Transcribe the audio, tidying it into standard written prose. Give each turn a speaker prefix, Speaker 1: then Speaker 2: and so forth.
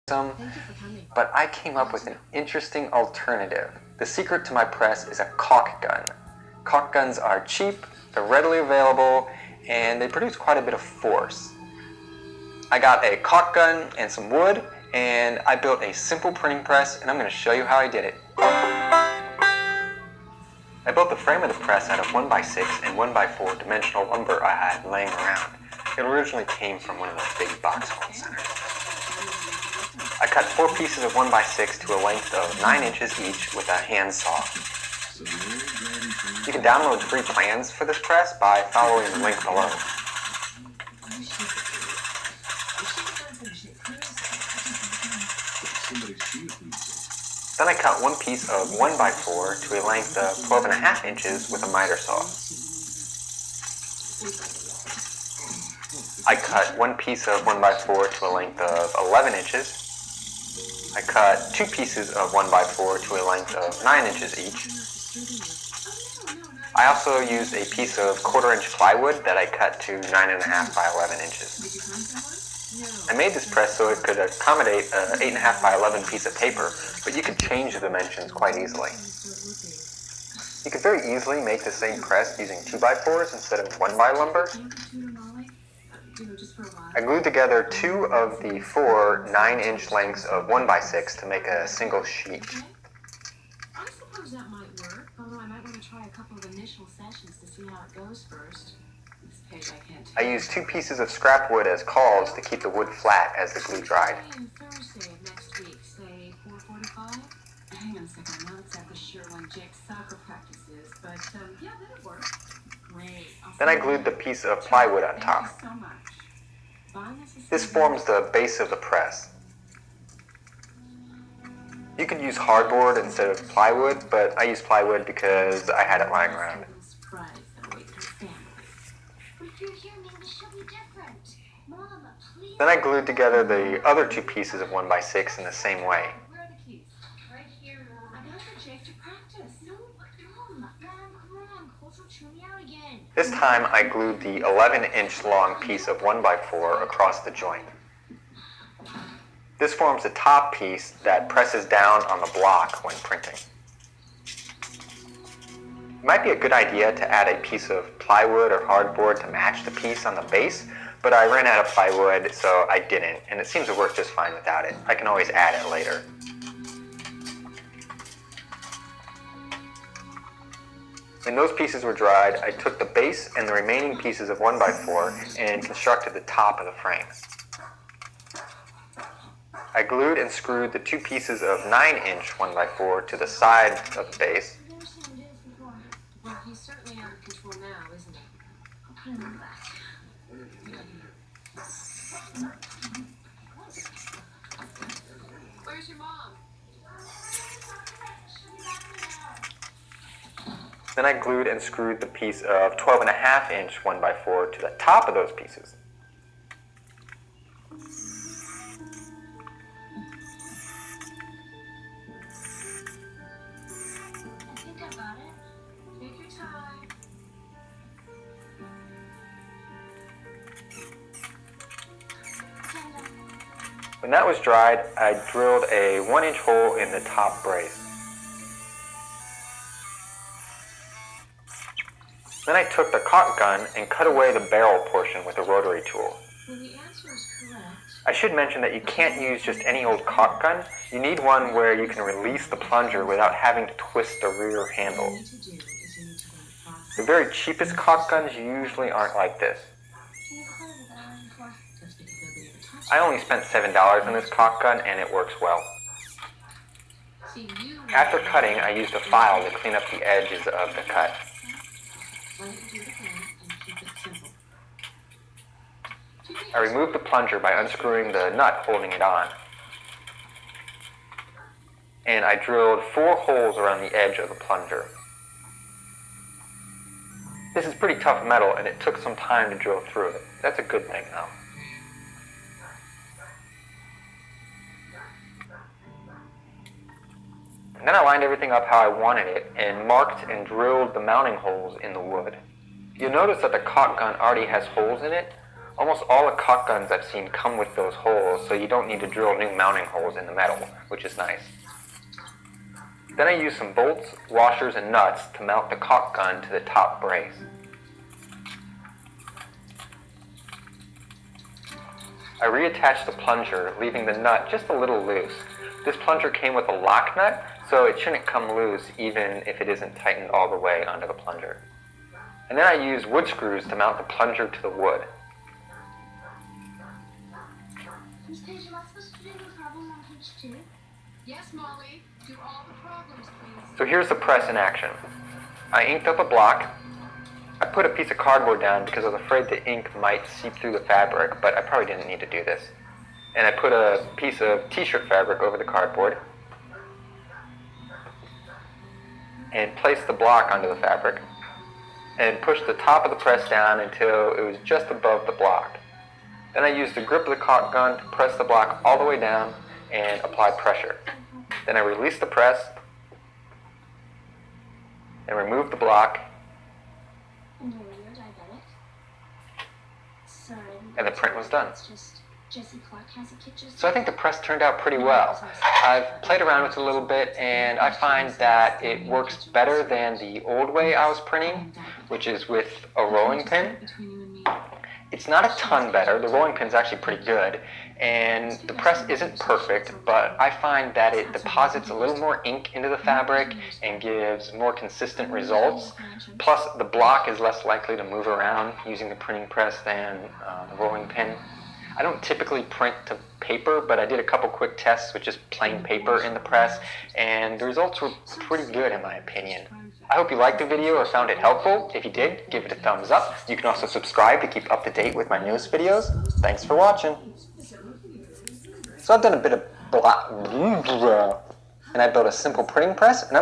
Speaker 1: but I came up with an interesting alternative. The secret to my press is a caulk gun. Caulk guns are cheap, they're readily available, and they produce quite a bit of force. I got a caulk gun and some wood, and I built a simple printing press, and I'm going to show you how I did it. I built the frame of the press out of 1x6 and 1x4 dimensional lumber I had laying around. It originally came from one of those big box home centers. I cut 4 pieces of 1x6 to a length of 9 inches each with a hand saw. You can download free plans for this press by following the link below. Then I cut 1 piece of 1x4 to a length of 12.5 inches with a miter saw. I cut 1 piece of 1x4 to a length of 11 inches. I cut 2 pieces of 1x4 to a length of 9 inches each. I also used a piece of 1/4 inch plywood that I cut to 9.5 by 11 inches. I made this press so it could accommodate an 8.5 by 11 piece of paper, but you could change the dimensions quite easily. You could very easily make the same press using 2x4s instead of 1x lumber. I glued together 2 of the 4 9-inch lengths of 1x6 to make a single sheet.
Speaker 2: I suppose that might work, although I might want to try a couple of initial sessions to see how it goes first. This page I can't
Speaker 1: I used 2 pieces of scrap wood as cauls to keep the wood flat as the glue dried.
Speaker 2: Thursday of next week, say 4:45? Hang on a second, I'm not exactly sure when Jake's soccer practice is, but yeah, that'll work. Great.
Speaker 1: Then I glued the piece of plywood on top.
Speaker 2: Thank you so much.
Speaker 1: This forms the base of the press. You could use hardboard instead of plywood, but I used plywood because I had it lying around. Then I glued together the other 2 pieces of 1x6 in the same way.
Speaker 2: Where are the keys? Right here, Mom. I got to Jake to practice. No, Mom, come on. Coach will chew me out again.
Speaker 1: This time I glued the 11-inch long piece of 1x4 across the joint. This forms the top piece that presses down on the block when printing. It might be a good idea to add a piece of plywood or hardboard to match the piece on the base, but I ran out of plywood, so I didn't, and it seems to work just fine without it. I can always add it later. When those pieces were dried, I took the base and the remaining pieces of 1x4 and constructed the top of the frame. I glued and screwed the 2 pieces of 9-inch 1x4 to the side of the base.
Speaker 2: Well, he's certainly out of control now, isn't he? I know that. Where's your mom?
Speaker 1: Then I glued and screwed the piece of 12.5-inch 1x4 to the top of those pieces.
Speaker 2: I think I got it. Take your time.
Speaker 1: When that was dried, I drilled a 1-inch hole in the top brace. Then I took the caulk gun and cut away the barrel portion with a rotary tool.
Speaker 2: Well, the answer is correct.
Speaker 1: I should mention that you can't use just any old caulk gun. You need one where you can release the plunger without having to twist the rear handle.
Speaker 2: What you need to do is you need to run a process.
Speaker 1: The very cheapest caulk guns usually aren't like this.
Speaker 2: Just because nobody ever touched
Speaker 1: I only spent $7 on this caulk gun and it works well.
Speaker 2: it. See, you
Speaker 1: After cutting, I used a file to clean up the edges of the cut.
Speaker 2: Try to do it again and keep it simple.
Speaker 1: I removed the plunger by unscrewing the nut holding it on. And I drilled 4 holes around the edge of the plunger. This is pretty tough metal and it took some time to drill through it. That's a good thing though. And then I lined everything up how I wanted it and marked and drilled the mounting holes in the wood. You'll notice that the caulk gun already has holes in it. Almost all the caulk guns I've seen come with those holes, so you don't need to drill new mounting holes in the metal, which is nice. Then I use some bolts, washers, and nuts to mount the caulk gun to the top brace. I reattached the plunger, leaving the nut just a little loose. This plunger came with a lock nut, so it shouldn't come loose even if it isn't tightened all the way onto the plunger. And then I use wood screws to mount the plunger to the wood.
Speaker 3: Miss Page, am I supposed to do the problem on page 2?
Speaker 2: Yes, Molly. Do all the problems, please.
Speaker 1: So here's the press in action. I inked up a block. I put a piece of cardboard down because I was afraid the ink might seep through the fabric, but I probably didn't need to do this. And I put a piece of t-shirt fabric over the cardboard and placed the block onto the fabric and pushed the top of the press down until it was just above the block. Then I used the grip of the caulk gun to press the block all the way down and apply pressure. Then I released the press and removed the block,
Speaker 3: And you're diabetic? Sorry.
Speaker 1: and the print was done.
Speaker 3: It's just Jesse Clark has a picture.
Speaker 1: So I think the press turned out pretty well. I've played around with it a little bit, and I find that it works better than the old way I was printing, which is with a rolling pin.
Speaker 2: Between you and me.
Speaker 1: It's not a ton better. The rolling pin's actually pretty good, and the press isn't perfect, but I find that it deposits a little more ink into the fabric and gives more consistent results. Plus, the block is less likely to move around using the printing press than the rolling pin. I don't typically print to paper, but I did a couple quick tests with just plain paper in the press, and the results were pretty good in my opinion. I hope you liked the video or found it helpful. If you did, give it a thumbs up. You can also subscribe to keep up to date with my newest videos. Thanks for watching. So I've done a bit of and I built a simple printing press, and I'm